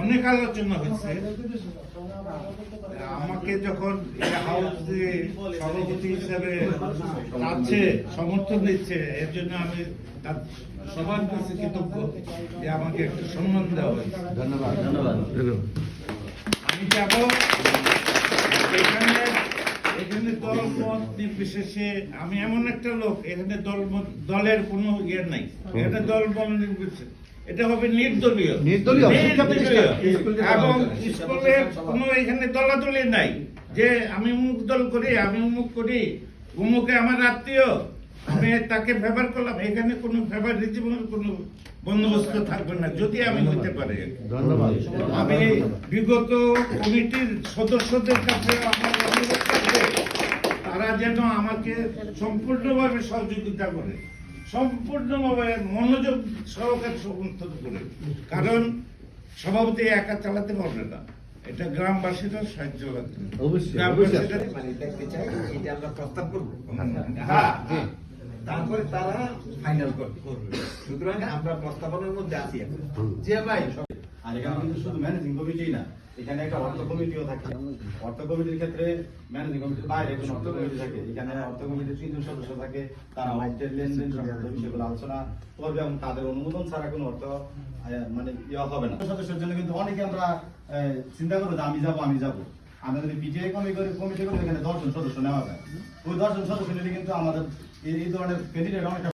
অনেক আলোচনা হয়েছে। আমাকে যখন হাউসে সভাপতি হিসেবে আছে সমর্থন দিচ্ছে, এর জন্য আমি তার সবার কাছে কৃতজ্ঞ যে আমাকে একটা সম্মান দেওয়া হয়েছে। ধন্যবাদ ধন্যবাদ। আমি যাব এখানে দল মত নির্বিশেষে। আমি এমন একটা লোক, এখানে দলের কোনো ইয়ে নাই, এখানে দল মত নির্বিশেষে এটা হবে নির্দলীয় এবং স্কুলের কোনো এখানে দলাদলি নাই যে আমি অমুক দল করি, আমি অমুক করি, অমুকে আমার আত্মীয়, আমি তাকে ফেভার করলাম। এখানে কোনো ফেভারিজমের কোনো বন্দোবস্ত থাকবে না যদি আমি হতে পারি। আমি বিগত কমিটির সদস্যদের কাছে আমার অনুরোধ থাকবে তারা যেন আমাকে সম্পূর্ণভাবে সহযোগিতা করে, সম্পূর্ণভাবে মনোযোগ সহকারে সমর্থন করে। কারণ সভাপতি একা চালাতে পারবে না, এটা গ্রামবাসীরা সাহায্য লাগবে। তারপরে তারা ফাইনাল করবে। সুতরাং আমরা প্রস্তাবনার মধ্যে আছি এখন। জি ভাই, আর এখানে কিন্তু শুধু ম্যানেজিং কমিটি না, এখানে একটা অর্থ কমিটিও থাকে। অর্থ কমিটির ক্ষেত্রে ম্যানেজিং কমিটির বাইরে একজন অর্থ কমিটি থাকে। এখানে অর্থ কমিটির 3 জন সদস্য থাকে, তারা অর্থের লেনদেন সংক্রান্ত বিষয়গুলো আলোচনা করবে এবং তাদের অনুমোদন ছাড়া কোনো অর্থ মানে ইয়ে হবে না। সদস্যের জন্য কিন্তু অনেকে আমরা চিন্তা করবো যে আমি যাবো। আমরা যদি পিটিআই কমিটি করে এখানে 10 জন সদস্য নেওয়া যায়, ওই 10 জন সদস্য নিলে কিন্তু আমাদের এই ধরনের ক্যান্ডিডেট অনেকটা